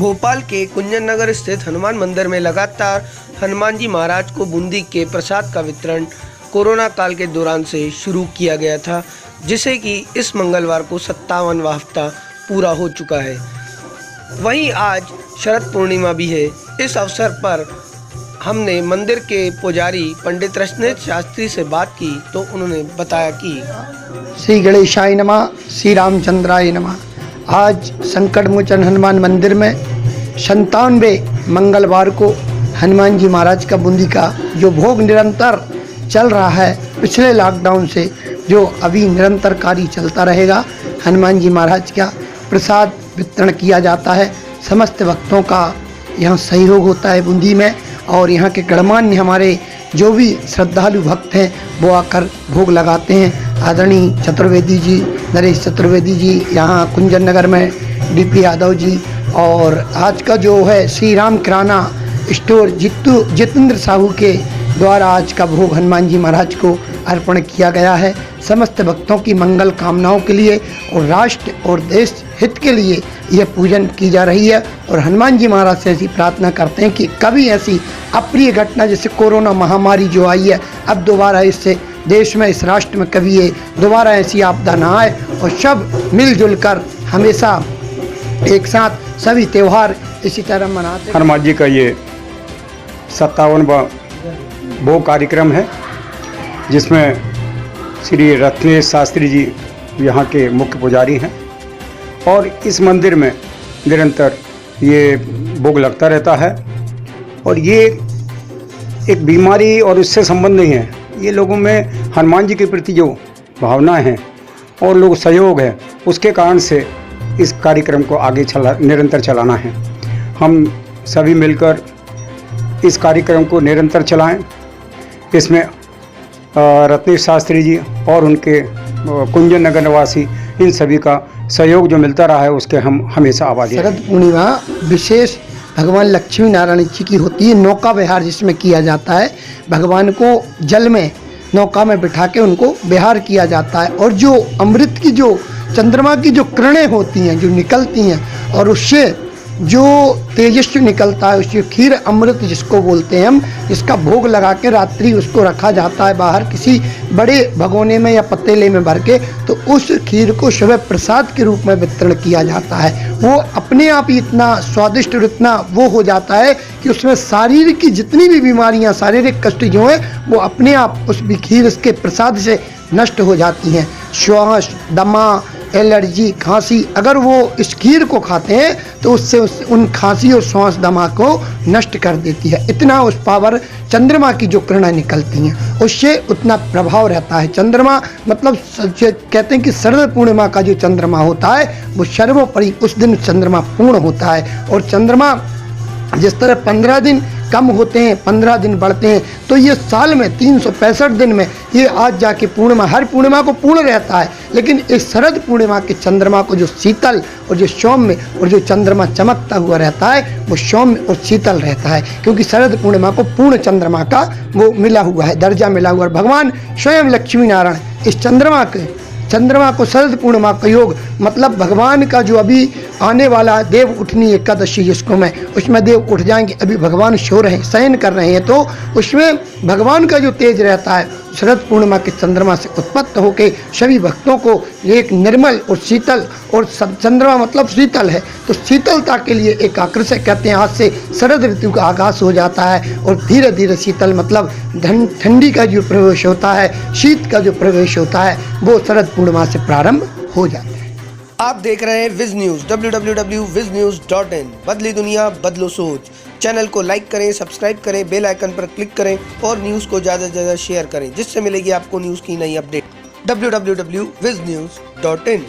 भोपाल के कुंजन नगर स्थित हनुमान मंदिर में लगातार हनुमान जी महाराज को बूंदी के प्रसाद का वितरण कोरोना काल के दौरान से शुरू किया गया था, जिसे कि इस मंगलवार को 57वां हफ्ता पूरा हो चुका है। वहीं आज शरद पूर्णिमा भी है। इस अवसर पर हमने मंदिर के पुजारी पंडित रश्नेश शास्त्री से बात की तो उन्होंने बताया कि श्री गणेशाय नमः, श्री रामचंद्राय नमः। आज संकट मोचन हनुमान मंदिर में 97वें मंगलवार को हनुमान जी महाराज का बूंदी का जो भोग निरंतर चल रहा है, पिछले लॉकडाउन से जो अभी निरंतरकारी चलता रहेगा, हनुमान जी महाराज का प्रसाद वितरण किया जाता है। समस्त भक्तों का यहाँ सहयोग होता है बूंदी में, और यहाँ के गणमान्य हमारे जो भी श्रद्धालु भक्त हैं वो आकर भोग लगाते हैं। आदरणीय चतुर्वेदी जी, नरेश चतुर्वेदी जी, यहाँ कुंजन नगर में डीपी यादव जी, और आज का जो है श्री राम किराना स्टोर जितेंद्र साहू के द्वारा आज का भोग हनुमान जी महाराज को अर्पण किया गया है। समस्त भक्तों की मंगल कामनाओं के लिए और राष्ट्र और देश हित के लिए यह पूजन की जा रही है। और हनुमान जी महाराज से ऐसी प्रार्थना करते हैं कि कभी ऐसी अप्रिय घटना जैसे कोरोना महामारी जो आई है, अब दोबारा इससे देश में, इस राष्ट्र में कभी ये दोबारा ऐसी आपदा ना आए, और सब मिलजुल कर हमेशा एक साथ सभी त्यौहार इसी तरह मनाते। हनुमान जी का ये 57वां भोग कार्यक्रम है, जिसमें श्री रत्नेश शास्त्री जी यहाँ के मुख्य पुजारी हैं, और इस मंदिर में निरंतर ये भोग लगता रहता है। और ये एक बीमारी और उससे संबंध नहीं है, ये लोगों में हनुमान जी के प्रति जो भावना है और लोग सहयोग है, उसके कारण से इस कार्यक्रम को आगे निरंतर चलाना है। हम सभी मिलकर इस कार्यक्रम को निरंतर चलाएं। इसमें रत्नेश शास्त्री जी और उनके कुंजन नगर निवासी, इन सभी का सहयोग जो मिलता रहा है, उसके हम हमेशा आभारी हैं। शरद पूर्णिमा विशेष भगवान लक्ष्मी नारायण जी की होती है। नौका विहार जिसमें किया जाता है, भगवान को जल में नौका में बिठा के उनको विहार किया जाता है, और जो अमृत की जो चंद्रमा की जो किरणें होती हैं जो निकलती हैं, और उससे जो तेजस्वी निकलता है, उससे खीर अमृत जिसको बोलते हैं हम, जिसका भोग लगा के रात्रि उसको रखा जाता है बाहर किसी बड़े भगोने में या पतीले में भर के, तो उस खीर को सुबह प्रसाद के रूप में वितरण किया जाता है। वो अपने आप ही इतना स्वादिष्ट और इतना वो हो जाता है कि उसमें शारीरिक की जितनी भी बीमारियां, शारीरिक कष्ट जो है वो अपने आप उस खीर के प्रसाद से नष्ट हो जाती हैं। श्वास, दमा, एलर्जी, खांसी, अगर वो इस खीर को खाते हैं तो उससे उन खांसी और श्वास दमा को नष्ट कर देती है। इतना उस पावर चंद्रमा की जो किरणें निकलती हैं उससे उतना प्रभाव रहता है। चंद्रमा मतलब कहते हैं कि शरद पूर्णिमा का जो चंद्रमा होता है वो सर्वोपरि उस दिन चंद्रमा पूर्ण होता है। और चंद्रमा जिस तरह 15 दिन कम होते हैं, 15 दिन बढ़ते हैं, तो ये साल में 365 दिन में ये आज जाके पूर्णिमा, हर पूर्णिमा को पूर्ण रहता है, लेकिन इस शरद पूर्णिमा के चंद्रमा को जो शीतल और जो सौम्य और जो चंद्रमा चमकता हुआ रहता है वो सौम्य और शीतल रहता है, क्योंकि शरद पूर्णिमा को पूर्ण चंद्रमा का वो मिला हुआ है, दर्जा मिला हुआ है। भगवान स्वयं लक्ष्मी नारायण इस चंद्रमा को शरद पूर्णिमा का योग मतलब भगवान का जो अभी आने वाला देव उठनी एकादशी जिसको मैं, उसमें देव उठ जाएंगे, अभी भगवान सो रहे हैं, शयन कर रहे हैं, तो उसमें भगवान का जो तेज रहता है शरद पूर्णिमा के चंद्रमा से उत्पत्त होकर सभी भक्तों को एक निर्मल और शीतल, और चंद्रमा मतलब शीतल है, तो शीतलता के लिए एक आकर्षक कहते हैं। आज से शरद ऋतु का आगाज हो जाता है, और धीरे धीरे शीतल मतलब ठंडी का जो प्रवेश होता है, शीत का जो प्रवेश होता है, वो शरद पूर्णिमा से प्रारंभ हो जाता है। आप देख रहे हैं विज न्यूज़, www.viznews.in। बदली दुनिया, बदलो सोच। चैनल को लाइक करें, सब्सक्राइब करें, बेल आइकन पर क्लिक करें और न्यूज़ को ज़्यादा से ज़्यादा शेयर करें, जिससे मिलेगी आपको न्यूज़ की नई अपडेट। www.viznews.in।